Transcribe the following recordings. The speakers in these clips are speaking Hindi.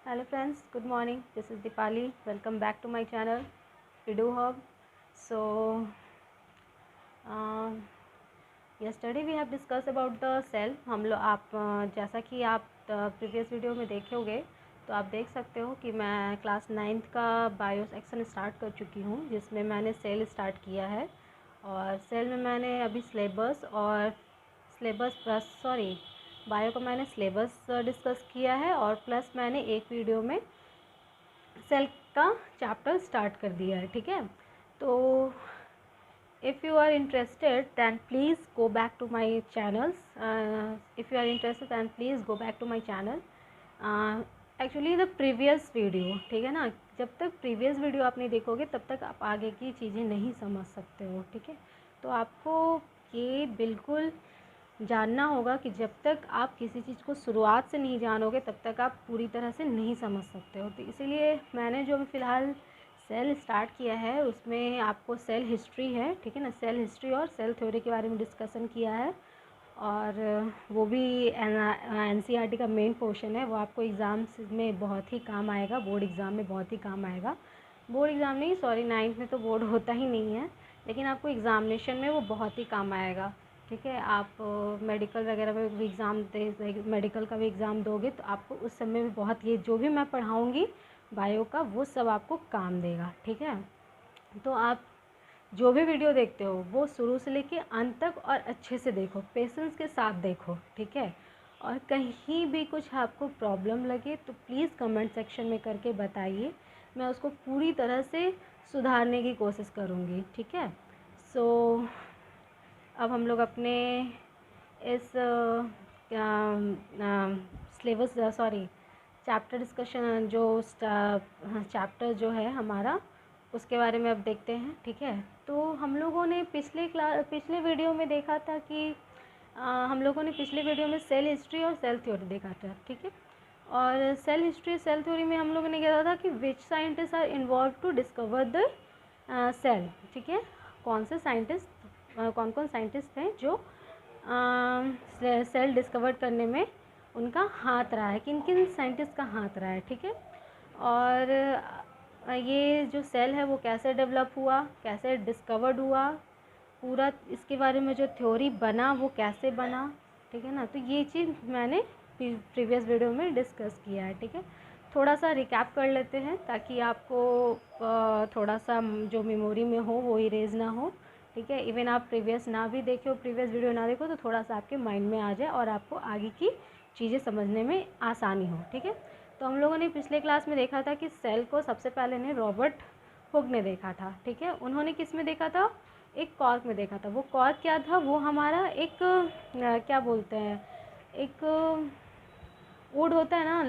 Hello friends, good morning. This is Dipali. Welcome back to my channel EduHub. So yesterday we have discussed about the cell. हम लोग आप जैसा कि आप प्रीवियस वीडियो में देखे होंगे तो आप देख सकते हो कि मैं क्लास 9th का बायो सेक्शन स्टार्ट कर चुकी हूँ, जिसमें मैंने सेल स्टार्ट किया है। और सेल में मैंने अभी बायो का मैंने सिलेबस डिस्कस किया है और प्लस मैंने एक वीडियो में सेल का चैप्टर स्टार्ट कर दिया है। ठीक है, तो if you are interested then please go back to my channels. If you are interested then please go back to my channel. Actually the previous video, ठीक है ना, जब तक प्रीवियस वीडियो आप नहीं देखोगे तब तक आप आगे की चीज़ें नहीं समझ सकते हो। ठीक है, तो आपको ये बिल्कुल जानना होगा कि जब तक आप किसी चीज़ को शुरुआत से नहीं जानोगे तब तक आप पूरी तरह से नहीं समझ सकते हो। तो इसीलिए मैंने जो अभी फ़िलहाल सेल स्टार्ट किया है उसमें आपको सेल हिस्ट्री है, ठीक है ना, सेल हिस्ट्री और सेल थ्योरी के बारे में डिस्कशन किया है। और वो भी एनसीईआरटी का मेन पोर्शन है, वो आपको एग्ज़ाम्स में बहुत ही काम आएगा, बोर्ड एग्ज़ाम में बहुत ही काम आएगा। बोर्ड एग्ज़ाम नहीं, सॉरी 9th में तो बोर्ड होता ही नहीं है, लेकिन आपको एग्ज़ामिनेशन में वो बहुत ही काम आएगा। ठीक है, आप मेडिकल वगैरह में भी एग्ज़ाम दे, मेडिकल का भी एग्ज़ाम दोगे तो आपको उस समय भी बहुत, ये जो भी मैं पढ़ाऊँगी बायो का वो सब आपको काम देगा। ठीक है, तो आप जो भी वीडियो देखते हो वो शुरू से लेके अंत तक और अच्छे से देखो, पेशेंस के साथ देखो। ठीक है, और कहीं भी कुछ आपको प्रॉब्लम लगे तो प्लीज़ कमेंट सेक्शन में करके बताइए, मैं उसको पूरी तरह से सुधारने की कोशिश करूँगी। ठीक है, सो अब हम लोग अपने इस सिलेबस चैप्टर डिस्कशन जो चैप्टर जो है हमारा उसके बारे में अब देखते हैं। ठीक है, तो हम लोगों ने पिछले वीडियो में देखा था कि हम लोगों ने पिछले वीडियो में सेल हिस्ट्री और सेल थ्योरी देखा था। ठीक है, और सेल हिस्ट्री सेल थ्योरी में हम लोगों ने कहा था कि which scientist are involve to discover the cell. ठीक है, कौन कौन साइंटिस्ट हैं जो सेल डिस्कवर करने में उनका हाथ रहा है, किन किन साइंटिस्ट का हाथ रहा है। ठीक है, और ये जो सेल है वो कैसे डेवलप हुआ, कैसे डिस्कवर्ड हुआ, पूरा इसके बारे में जो थ्योरी बना वो कैसे बना। ठीक है ना, तो ये चीज़ मैंने प्रीवियस वीडियो में डिस्कस किया है। ठीक है, थोड़ा सा रिकैप कर लेते हैं ताकि आपको थोड़ा सा जो मेमोरी में हो वो इरेज ना हो। ठीक है, इवन आप प्रीवियस वीडियो ना देखो तो थोड़ा सा आपके माइंड में आ जाए और आपको आगे की चीज़ें समझने में आसानी हो। ठीक है, तो हम लोगों ने पिछले क्लास में देखा था कि सेल को सबसे पहले ने रॉबर्ट हुक ने देखा था। ठीक है, उन्होंने किस में देखा था, एक कॉर्क में देखा था। वो कॉर्क क्या था, वो हमारा एक क्या बोलते हैं, एक वुड होता है ना,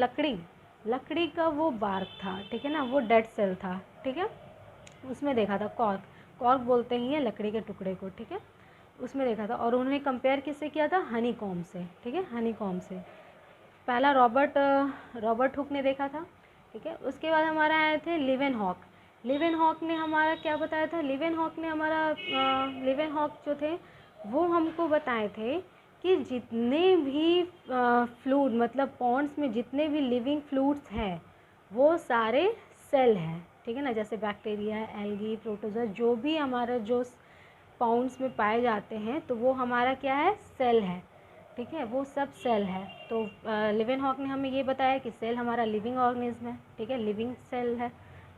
लकड़ी का वो बार्क था। ठीक है ना, वो डेड सेल था। ठीक है, उसमें देखा था कॉर्क बोलते ही है लकड़ी के टुकड़े को। ठीक है, उसमें देखा था और उन्होंने कंपेयर किससे किया था, हनी कॉम्ब से। ठीक है, हनी कॉम्ब से पहला रॉबर्ट हुक ने देखा था। ठीक है, उसके बाद हमारा आए थे लिवेन हॉक ने हमारा क्या बताया था, लिवेन हॉक जो थे वो हमको बताए थे कि जितने भी फ्लूइड मतलब पॉन्ड्स में जितने भी लिविंग फ्लूइड्स हैं वो सारे सेल हैं। ठीक है ना, जैसे बैक्टीरिया, एल्गी, प्रोटोजोआ, जो भी हमारा जो पॉन्ड्स में पाए जाते हैं तो वो हमारा क्या है, सेल है। ठीक है, वो सब सेल है। तो लिवेन हॉक ने हमें ये बताया कि सेल हमारा लिविंग ऑर्गेनिज्म है। ठीक है, लिविंग सेल है।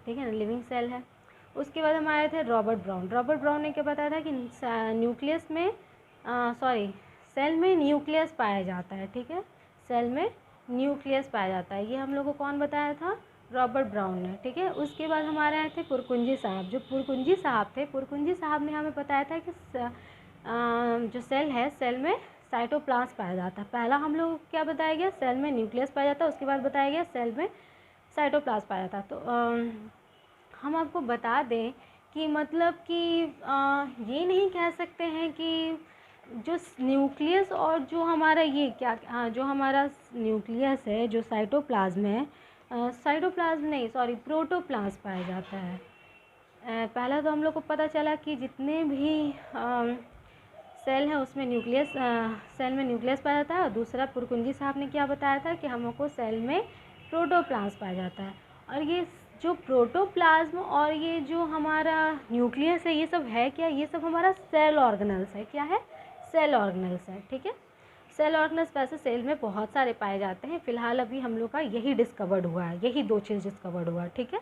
ठीक है ना, लिविंग सेल है। उसके बाद हम आए थे रॉबर्ट ब्राउन ने क्या बताया था कि न्यूक्लियस में सेल में न्यूक्लियस पाया जाता है। ठीक है, सेल में न्यूक्लियस पाया जाता है, ये हम लोग को कौन बताया था, रॉबर्ट ब्राउन ने। ठीक है, उसके बाद हमारे आए थे पुरकुंजी साहब ने हमें बताया था कि जो सेल है, सेल में साइटोप्लाज्म पाया जाता है। पहला हम लोग क्या बताया गया, सेल में न्यूक्लियस पाया जाता है, उसके बाद बताया गया सेल में साइटोप्लाज्म पाया जाता है। तो हम आपको बता दें कि मतलब कि ये नहीं कह सकते हैं कि जो न्यूक्लियस और जो हमारा ये जो हमारा न्यूक्लियस है, जो साइटोप्लाज्म है, प्रोटोप्लाज्म पाया जाता है। पहला तो हम लोग को पता चला कि जितने भी सेल है उसमें सेल में न्यूक्लियस पाया जाता है। और दूसरा पुरकुंजी साहब ने क्या बताया था कि हमको सेल में प्रोटोप्लाज्म पाया जाता है। और ये जो प्रोटोप्लाज्म और ये जो हमारा न्यूक्लियस है, ये सब है क्या? ये सब हमारा सेल ऑर्गेनल्स है। क्या है? सेल ऑर्गेनल्स है, ठीक है। सेल ऑर्गेनल्स वैसे सेल में बहुत सारे पाए जाते हैं, फिलहाल अभी हम लोग का यही डिस्कवर्ड हुआ है, यही 2 चीज़ डिस्कवर्ड हुआ है, ठीक है।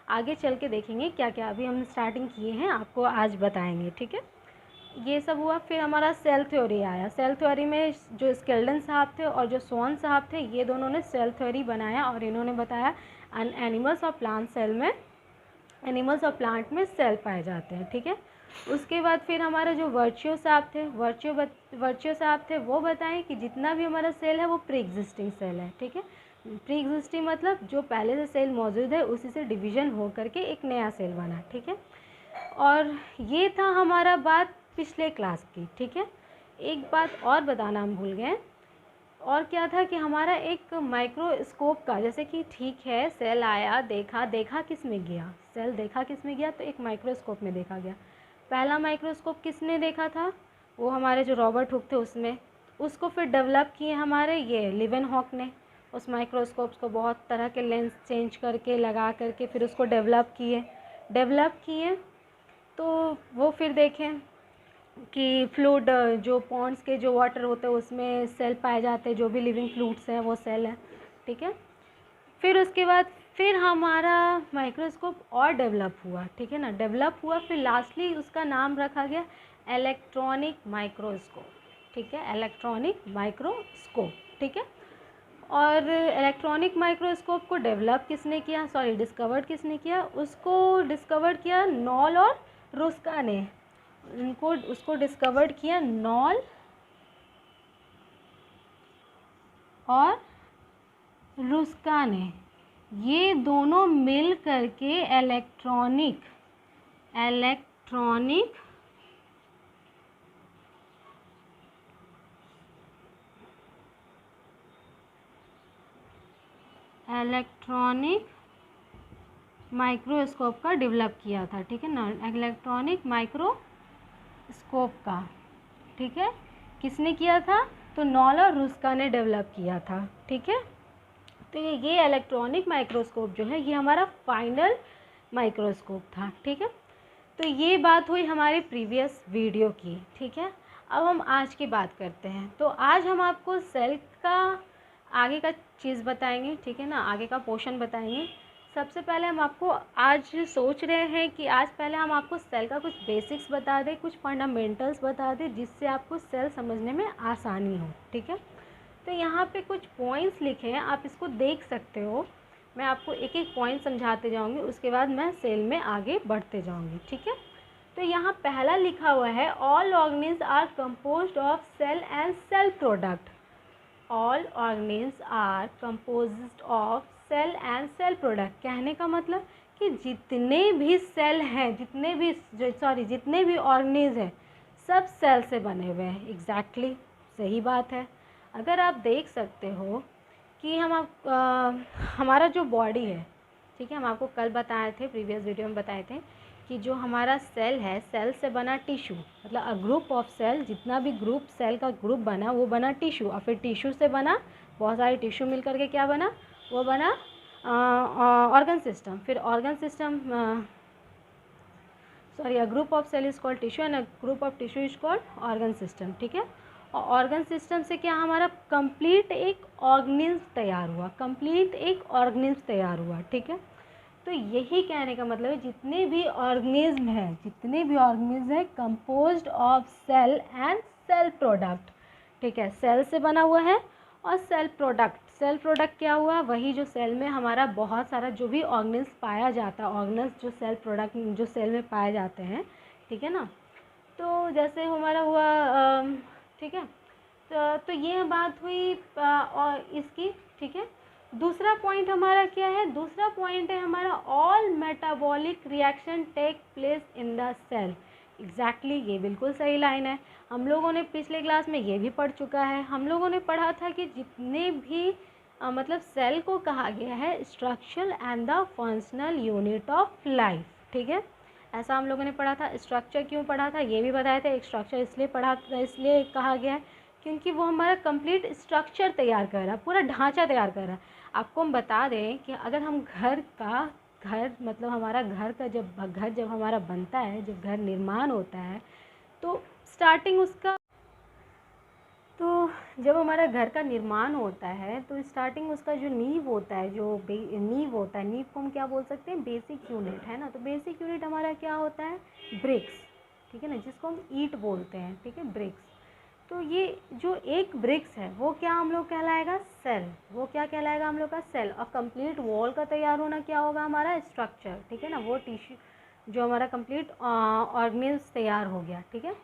आगे चल के देखेंगे क्या क्या, अभी हम स्टार्टिंग किए हैं, आपको आज बताएंगे, ठीक है। ये सब हुआ, फिर हमारा सेल थ्योरी आया। सेल थ्योरी में जो स्केल्डन साहब थे और जो स्वॉन साहब थे, ये दोनों ने सेल थ्योरी बनाया और इन्होंने बताया एनिमल्स और प्लांट सेल में, एनिमल्स और प्लांट में सेल पाए जाते हैं, ठीक है। उसके बाद फिर हमारा जो वर्च्यू साहब थे, वर्च्यू साहब थे, वो बताएं कि जितना भी हमारा सेल है वो प्री एग्जिस्टिंग सेल है, ठीक है। प्री एग्जिस्टिंग मतलब जो पहले से सेल मौजूद है उसी से डिवीज़न हो करके एक नया सेल बना, ठीक है। और ये था हमारा बात पिछले क्लास की, ठीक है। एक बात और बताना हम भूल गए, और क्या था कि हमारा एक माइक्रोस्कोप का, जैसे कि ठीक है सेल आया, देखा किस में गया, सेल देखा किस में गया, तो एक माइक्रोस्कोप में देखा गया। पहला माइक्रोस्कोप किसने देखा था? वो हमारे जो रॉबर्ट हुक थे उसमें। उसको फिर डेवलप किए हमारे ये लिवेनहॉक ने। उस माइक्रोस्कोप्स को बहुत तरह के लेंस चेंज करके लगा करके फिर उसको डेवलप किए। तो वो फिर देखें कि फ्लूइड, जो पॉन्ड्स के जो वाटर होते हैं उसमें सेल पाए जाते हैं, जो भी लिविंग फ्लूइड्स हैं वो सेल है, ठीक है। फिर उसके बाद फिर हमारा माइक्रोस्कोप और डेवलप हुआ, ठीक है ना, डेवलप हुआ, फिर लास्टली उसका नाम रखा गया इलेक्ट्रॉनिक माइक्रोस्कोप, ठीक है, इलेक्ट्रॉनिक माइक्रोस्कोप, ठीक है। और इलेक्ट्रॉनिक माइक्रोस्कोप को डेवलप किसने किया, सॉरी डिस्कवर्ड किसने किया? उसको डिस्कवर किया नॉल और रुस्का ने। उसको डिस्कवर्ड किया नॉल और रुस्का ने। ये दोनों मिल करके इलेक्ट्रॉनिक माइक्रोस्कोप का डेवलप किया था, ठीक है ना, इलेक्ट्रॉनिक माइक्रोस्कोप का, ठीक है। किसने किया था? तो नॉल और रुस्का ने डेवलप किया था, ठीक है। तो ये इलेक्ट्रॉनिक माइक्रोस्कोप जो है ये हमारा फाइनल माइक्रोस्कोप था, ठीक है। तो ये बात हुई हमारे प्रीवियस वीडियो की, ठीक है। अब हम आज की बात करते हैं। तो आज हम आपको सेल का आगे का चीज़ बताएंगे, ठीक है ना, आगे का पोर्शन बताएंगे। सबसे पहले हम आपको आज सोच रहे हैं कि आज पहले हम आपको सेल का कुछ बेसिक्स बता दें, कुछ फंडामेंटल्स बता दें, जिससे आपको सेल समझने में आसानी हो, ठीक है। तो यहाँ पे कुछ पॉइंट्स लिखे हैं, आप इसको देख सकते हो। मैं आपको एक एक पॉइंट समझाते जाऊँगी, उसके बाद मैं सेल में आगे बढ़ते जाऊँगी, ठीक है। तो यहाँ पहला लिखा हुआ है all organelles are composed of cell and cell product. All organelles are composed of cell and cell product. कहने का मतलब कि जितने भी सेल हैं, जितने भी ऑर्गेनिल्स हैं, सब सेल से बने हुए हैं। एग्जैक्टली सही बात है। अगर आप देख सकते हो कि हमारा जो बॉडी है, ठीक है, हम आपको कल बताए थे, प्रीवियस वीडियो में बताए थे कि जो हमारा सेल है, सेल से बना टिश्यू, मतलब अ ग्रुप ऑफ सेल, जितना भी ग्रुप सेल का ग्रुप बना वो बना टिश्यू, और फिर टिश्यू से बना बहुत सारे टिश्यू मिल करके क्या बना, वो बना ऑर्गन सिस्टम। फिर organ system, a group of cell is called tissue and a group of tissue is called organ system, ठीक है। और ऑर्गन सिस्टम से क्या हमारा कंप्लीट एक ऑर्गेनिज्म तैयार हुआ, ठीक है। तो यही कहने का मतलब है जितने भी ऑर्गेनिज्म हैं composed of cell and cell product, ठीक है, सेल से बना हुआ है। और सेल प्रोडक्ट क्या हुआ, वही जो सेल में हमारा बहुत सारा जो भी ऑर्गेनिल्स पाया जाता है, ऑर्गेनिल्स जो सेल प्रोडक्ट जो सेल में पाए जाते हैं, ठीक है ना। तो जैसे हमारा हुआ, ठीक है, तो ये बात हुई और इसकी, ठीक है। दूसरा पॉइंट हमारा क्या है? दूसरा पॉइंट है हमारा all metabolic reaction take place in the cell. Exactly ये बिल्कुल सही लाइन है। हम लोगों ने पिछले क्लास में ये भी पढ़ चुका है। हम लोगों ने पढ़ा था कि जितने भी मतलब सेल को कहा गया है structural and the functional unit of life, ठीक है, ऐसा हम लोगों ने पढ़ा था। स्ट्रक्चर क्यों पढ़ा था ये भी बताया था। एक स्ट्रक्चर इसलिए कहा गया है क्योंकि वो हमारा कंप्लीट स्ट्रक्चर तैयार कर रहा है, पूरा ढांचा तैयार कर रहा है। आपको हम बता दें कि अगर हम घर मतलब हमारा घर जब हमारा बनता है, जब घर निर्माण होता है, तो स्टार्टिंग उसका तो जब हमारा घर का निर्माण होता है तो स्टार्टिंग उसका जो नींव होता है, नींव होता है, नींव को हम क्या बोल सकते हैं, बेसिक यूनिट, है ना। तो बेसिक यूनिट हमारा क्या होता है, ब्रिक्स, ठीक है ना, जिसको हम ईंट बोलते हैं, ठीक है, ब्रिक्स। तो ये जो एक ब्रिक्स है वो क्या हम लोग कहलाएगा, सेल। वो क्या कहलाएगा हम लोग का, सेल। और कंप्लीट वॉल का तैयार होना क्या होगा, हमारा स्ट्रक्चर, ठीक है ना, वो टिश्यू जो हमारा कंप्लीट ऑर्गेन्स तैयार हो गया, ठीक है।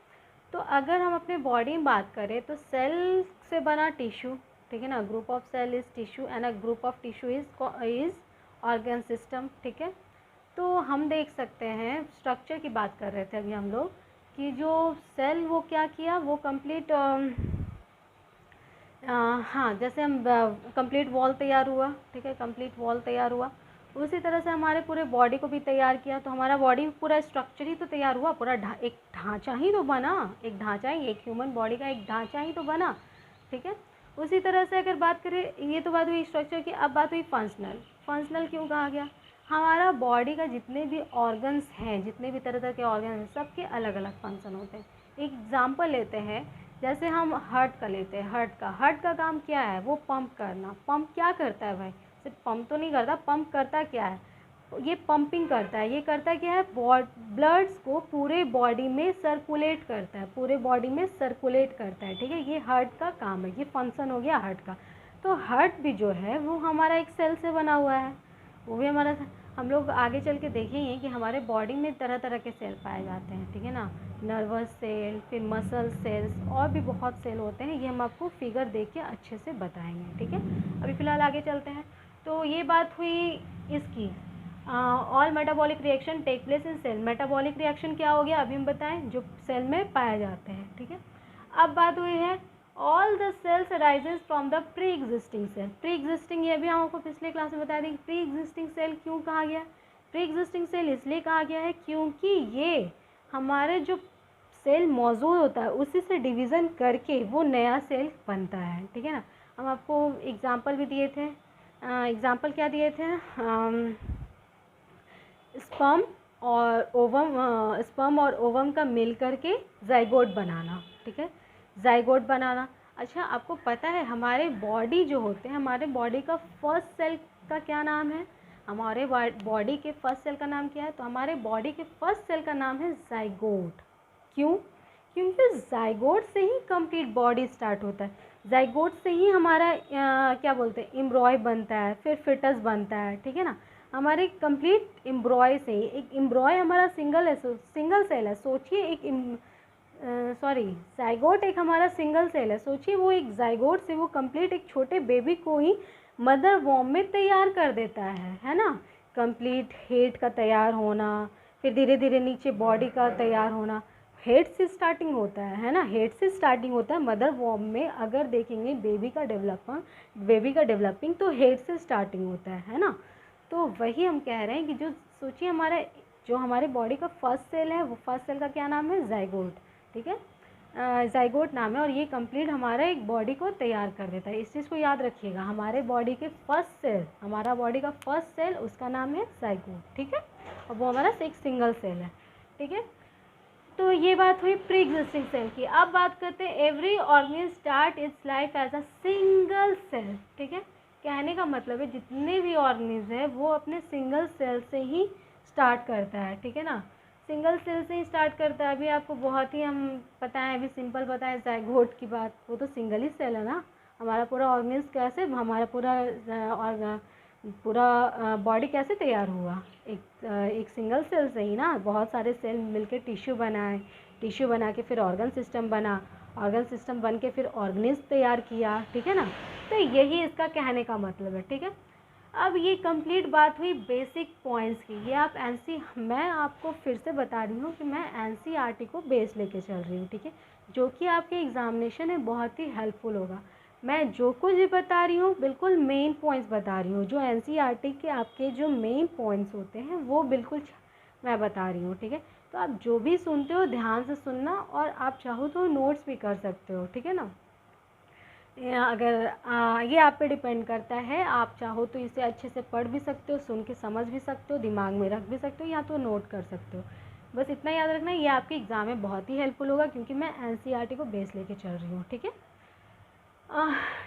तो अगर हम अपने बॉडी में बात करें तो सेल से बना टिश्यू, ठीक है ना, group of cell is tissue and a group of tissue is organ system, ठीक है। तो हम देख सकते हैं, स्ट्रक्चर की बात कर रहे थे अभी हम लोग, कि जो सेल वो क्या किया, वो कंप्लीट हाँ, जैसे हम कंप्लीट वॉल तैयार हुआ, ठीक है, कंप्लीट वॉल तैयार हुआ, उसी तरह से हमारे पूरे बॉडी को भी तैयार किया। तो हमारा बॉडी पूरा स्ट्रक्चर ही तो तैयार हुआ, पूरा एक ढांचा ही तो बना, एक ढांचा ही, एक ह्यूमन बॉडी का एक ढांचा ही तो बना, ठीक है। उसी तरह से अगर बात करें, ये तो बात हुई स्ट्रक्चर की, अब बात हुई फंक्शनल। फंक्शनल क्यों कहा गया, हमारा बॉडी का जितने भी ऑर्गन्स हैं, जितने भी तरह तरह के ऑर्गन हैं, सबके अलग अलग फंक्शन होते हैं। एक एग्जाम्पल लेते हैं, जैसे हम हार्ट का लेते हैं, हार्ट का काम क्या है, वो पंप करना। पंप क्या करता है भाई, सिर्फ पंप तो नहीं करता, पंप करता क्या है, ये पंपिंग करता है। ये करता क्या है, ब्लड्स को पूरे बॉडी में सर्कुलेट करता है, पूरे बॉडी में सर्कुलेट करता है, ठीक है। ये हार्ट का काम है, ये फंक्शन हो गया हार्ट का। तो हार्ट भी जो है वो हमारा एक सेल से बना हुआ है, वो भी हमारा, हम लोग आगे चल के देखेंगे कि हमारे बॉडी में तरह तरह के सेल पाए जाते हैं, ठीक है ना, नर्वस सेल, फिर मसल सेल्स, और भी बहुत सेल होते हैं। ये हम आपको फिगर देख के अच्छे से बताएंगे, ठीक है। अभी फ़िलहाल आगे चलते हैं। तो ये बात हुई इसकी, all metabolic reaction take place in cell. Metabolic reaction क्या हो गया, अभी हम बताएं, जो सेल में पाए जाते हैं, ठीक है। अब बात हुई है, all the cells arises from the pre-existing cell. Pre-existing, ये भी हम आपको पिछले क्लास में बताया था कि प्री एग्जिस्टिंग सेल क्यों कहा गया। प्री एग्जिस्टिंग सेल इसलिए कहा गया है क्योंकि ये हमारे जो सेल मौजूद होता है उसी से डिवीज़न करके वो नया सेल बनता है, ठीक है ना। हम आपको एग्जाम्पल भी दिए थे, एग्जाम्पल क्या दिए थे, स्पर्म और ओवम का मिल करके जाइगोट बनाना, ठीक है, जाइगोट बनाना। अच्छा, आपको पता है हमारे बॉडी जो होते हैं, हमारे बॉडी का फर्स्ट सेल का क्या नाम है, हमारे बॉडी के फर्स्ट सेल का नाम क्या है, तो हमारे बॉडी के फर्स्ट सेल का नाम है जाइगोट। क्यों, क्योंकि जाइगोट से ही कंप्लीट बॉडी स्टार्ट होता है, जाइगोट से ही हमारा क्या बोलते हैं, एम्ब्रॉय बनता है, फिर फिटस बनता है, ठीक है ना। हमारे कंप्लीट एम्ब्रॉय से ही, एक एम्ब्रॉय हमारा सिंगल सेल है, सोचिए, एक जाइगोट एक हमारा सिंगल सेल है, सोचिए, वो एक जाइगोट से वो कंप्लीट एक छोटे बेबी को ही मदर वॉर्म में तैयार कर देता है ना। कंप्लीट हेड का तैयार होना, फिर धीरे धीरे नीचे बॉडी का तैयार होना, हेड से स्टार्टिंग होता है ना, हेड से स्टार्टिंग होता है मदर वॉर्म में। अगर देखेंगे बेबी का डेवलपिंग तो हेड से स्टार्टिंग होता है ना। तो वही हम कह रहे हैं कि जो सोचिए, हमारे बॉडी का फर्स्ट सेल है, वो फर्स्ट सेल का क्या नाम है, जाइगोट, ठीक है, जाइगोट नाम है। और ये कंप्लीट हमारा एक बॉडी को तैयार कर देता है, इस चीज़ को याद रखिएगा। हमारे बॉडी के फर्स्ट सेल, हमारा बॉडी का फर्स्ट सेल, उसका नाम है जाइगोट, ठीक है, और वो हमारा एक सिंगल सेल है, ठीक है। तो ये बात हुई प्री एग्जिस्टिंग सेल की। अब बात करते हैं, every organism start its life as a single cell, ठीक है। कहने का मतलब है जितने भी ऑर्गेनिज्म है वो अपने सिंगल सेल से ही स्टार्ट करता है, ठीक है ना, सिंगल सेल से ही स्टार्ट करता है। अभी आपको बहुत ही हम पता है, अभी सिंपल पता है जाइगोट की बात, वो तो सिंगल ही सेल है ना। हमारा पूरा ऑर्गेनिज्म कैसे, हमारा पूरा बॉडी कैसे तैयार हुआ, एक सिंगल सेल से ही ना। बहुत सारे सेल मिलकर टिश्यू बनाए, टिश्यू बना के फिर ऑर्गन सिस्टम बना, ऑर्गन सिस्टम बन के फिर ऑर्गेनिज्म तैयार किया, ठीक है ना। तो यही इसका कहने का मतलब है, ठीक है। अब ये कंप्लीट बात हुई बेसिक पॉइंट्स की। ये आप मैं आपको फिर से बता रही हूँ कि मैं एनसीईआरटी को बेस लेके चल रही हूँ, ठीक है, जो कि आपके एग्जामिनेशन में बहुत ही हेल्पफुल होगा। मैं जो कुछ भी बता रही हूँ बिल्कुल मेन पॉइंट्स बता रही हूँ, जो एनसीईआरटी के आपके जो मेन पॉइंट्स होते हैं वो बिल्कुल मैं बता रही हूँ, ठीक है। तो आप जो भी सुनते हो ध्यान से सुनना, और आप चाहो तो नोट्स भी कर सकते हो, ठीक है ना। अगर ये आप पे डिपेंड करता है, आप चाहो तो इसे अच्छे से पढ़ भी सकते हो, सुन के समझ भी सकते हो, दिमाग में रख भी सकते हो, या तो नोट कर सकते हो। बस इतना याद रखना, ये आपके एग्ज़ाम में बहुत ही हेल्पफुल होगा, क्योंकि मैं एनसीईआरटी को बेस लेके चल रही हूँ। ठीक है,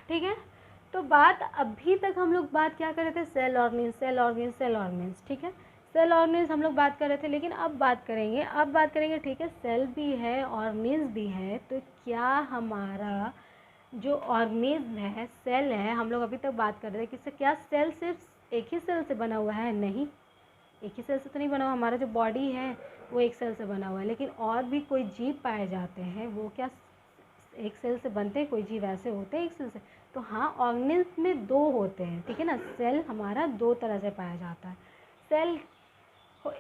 ठीक है। तो बात अभी तक हम लोग बात क्या कर रहे थे, cell organs, cell organs, cell organs. ठीक है, सेल ऑर्गेन्स हम लोग बात कर रहे थे, लेकिन अब बात करेंगे ठीक है, सेल भी है ऑर्गेन्स भी है, तो क्या हमारा जो ऑर्गेनिज्म है, सेल है, हम लोग अभी तक बात कर रहे थे कि क्या सेल सिर्फ एक ही सेल से बना हुआ है? नहीं, एक ही सेल से तो नहीं बना हुआ। हमारा जो बॉडी है वो एक सेल से बना हुआ है, लेकिन और भी कोई जीव पाए जाते हैं, वो क्या एक सेल से बनते हैं? कोई जीव ऐसे होते हैं एक सेल से? तो हाँ, ऑर्गेनिज्म में दो होते हैं। ठीक है ना, सेल हमारा दो तरह से पाया जाता है। सेल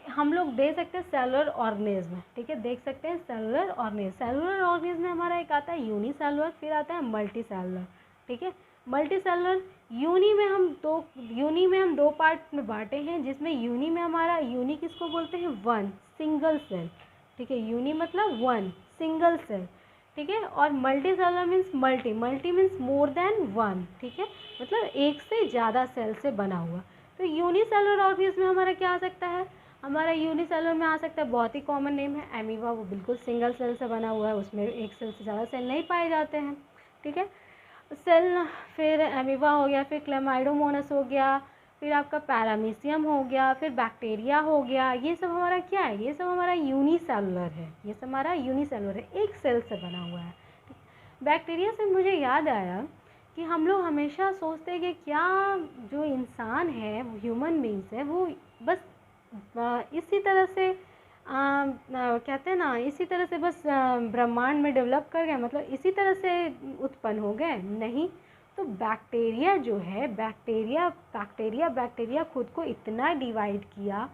हम लोग दे सकते हैं सेलुलर ऑर्गेनिज्म। ठीक है, देख सकते हैं सेलुलर ऑर्गेनिज्म। सेलुलर ऑर्गेनिज्म में हमारा एक आता है यूनिसेलुलर, फिर आता है मल्टी सेलुलर। ठीक है, मल्टी सेलुलर यूनी में हम दो पार्ट में बांटे हैं, जिसमें यूनी में हमारा, यूनी किसको बोलते हैं? One, single cell. ठीक है, यूनी मतलब वन, सिंगल सेल। ठीक है, और multi cellular means multi means more than one. ठीक है, मतलब एक से ज़्यादा सेल से बना हुआ। तो यूनिसेलुलर ऑर्गेनिज्म में हमारा क्या आ सकता है? हमारा यूनिसेलुलर में आ सकता है, बहुत ही कॉमन नेम है एमीबा, वो बिल्कुल सिंगल सेल से बना हुआ है, उसमें एक सेल से ज़्यादा सेल नहीं पाए जाते हैं। ठीक है, सेल, फिर एमीबा हो गया, फिर क्लेमाइडोमोनास हो गया, फिर आपका पैरामीशियम हो गया, फिर बैक्टीरिया हो गया। ये सब हमारा क्या है? ये सब हमारा यूनिसेलुलर है, ये सब हमारा यूनिसेलुलर है, एक सेल से बना हुआ है। बैक्टीरिया से मुझे याद आया कि हम लोग हमेशा सोचते हैं कि क्या जो इंसान है, ह्यूमन बींग्स है, वो बस इसी तरह से कहते हैं ना, इसी तरह से बस ब्रह्मांड में डेवलप कर गए, मतलब इसी तरह से उत्पन्न हो गए? नहीं। तो बैक्टीरिया जो है, बैक्टीरिया खुद को इतना डिवाइड किया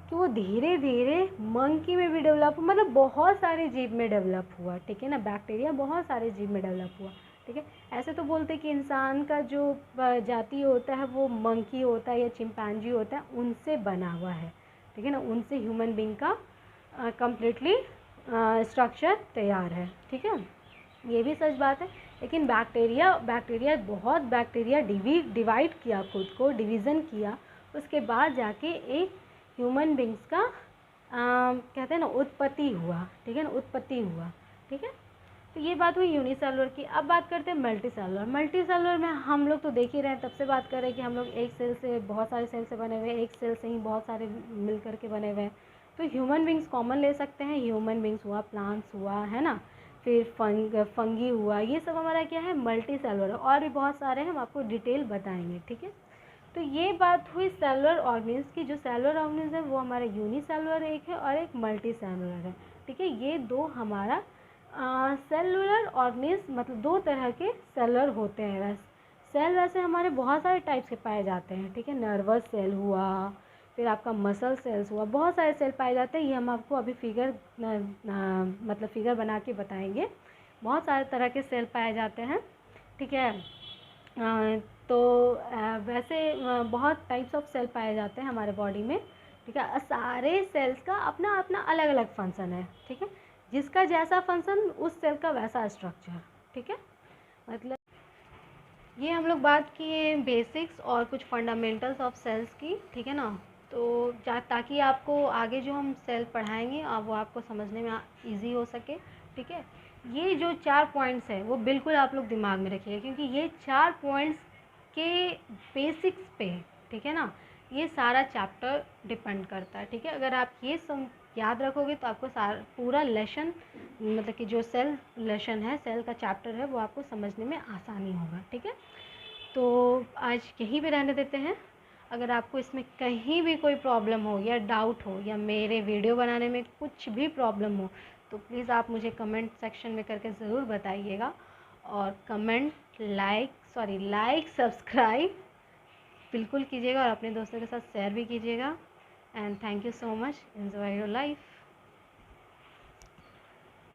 कि वो धीरे धीरे मंकी में भी डेवलप, मतलब बहुत सारे जीव में डेवलप हुआ। ठीक है ना, बैक्टीरिया बहुत सारे जीव में डेवलप हुआ। ठीक है, ऐसे तो बोलते कि इंसान का जो जाति होता है वो मंकी होता है या चिंपैंजी होता है, उनसे बना हुआ है। ठीक है ना, उनसे ह्यूमन बीइंग का कम्प्लीटली स्ट्रक्चर तैयार है। ठीक है, ये भी सच बात है। लेकिन बैक्टीरिया डिवाइड किया, खुद को डिवीज़न किया, उसके बाद जाके एक ह्यूमन बींग्स का कहते हैं ना उत्पत्ति हुआ। ठीक है ना, उत्पत्ति हुआ। ठीक है, तो ये बात हुई यूनिसेलुलर की। अब बात करते हैं मल्टी सेलुलर में हम लोग तो देख ही रहे हैं, तब से बात कर रहे हैं कि हम लोग एक सेल से, बहुत सारे सेल से बने हुए हैं, एक सेल से ही बहुत सारे मिल करके बने हुए हैं। तो ह्यूमन बींग्स कॉमन ले सकते हैं, ह्यूमन बींग्स हुआ, प्लांट्स हुआ, है ना, फिर फंगी हुआ, ये सब हमारा क्या है? Multi cellular. और भी बहुत सारे हैं, हम आपको डिटेल बताएंगे। ठीक है, तो ये बात हुई सेलुलर ऑर्गेनिज्म की। जो सेलुलर ऑर्गेनिज्म है वो हमारा यूनिसेलुलर एक है और एक मल्टी सेलुलर है। ठीक है, ये दो हमारा सेलुलर ऑर्गेनिज्म, मतलब दो तरह के सेलुलर होते हैं। वैसे हमारे बहुत सारे टाइप्स के पाए जाते हैं। ठीक है, नर्वस सेल हुआ, फिर आपका मसल सेल्स हुआ, बहुत सारे सेल पाए जाते हैं। ये हम आपको अभी मतलब फिगर बना के बताएंगे। बहुत सारे तरह के सेल पाए जाते हैं। ठीक है, तो वैसे बहुत टाइप्स ऑफ सेल पाए जाते हैं हमारे बॉडी में। ठीक है, सारे सेल्स का अपना अपना अलग अलग फंक्शन है। ठीक है, जिसका जैसा फंक्शन उस सेल का वैसा स्ट्रक्चर। ठीक है, मतलब ये हम लोग बात किए बेसिक्स और कुछ फंडामेंटल्स ऑफ सेल्स की। ठीक है ना, तो ताकि आपको आगे जो हम सेल पढ़ाएंगे वो आपको समझने में ईजी हो सके। ठीक है, ये जो 4 पॉइंट्स हैं वो बिल्कुल आप लोग दिमाग में रखिएगा, क्योंकि ये 4 पॉइंट्स के बेसिक्स पे, ठीक है ना, ये सारा चैप्टर डिपेंड करता है। ठीक है, अगर आप ये याद रखोगे तो आपको पूरा लेसन, मतलब कि जो सेल लेसन है, सेल का चैप्टर है, वो आपको समझने में आसानी होगा। ठीक है, तो आज यहीं पे रहने देते हैं। अगर आपको इसमें कहीं भी कोई प्रॉब्लम हो या डाउट हो या मेरे वीडियो बनाने में कुछ भी प्रॉब्लम हो, तो प्लीज़ आप मुझे कमेंट सेक्शन में करके ज़रूर बताइएगा। और लाइक सब्सक्राइब बिल्कुल कीजिएगा और अपने दोस्तों के साथ शेयर भी कीजिएगा। And thank you so much. Enjoy your life.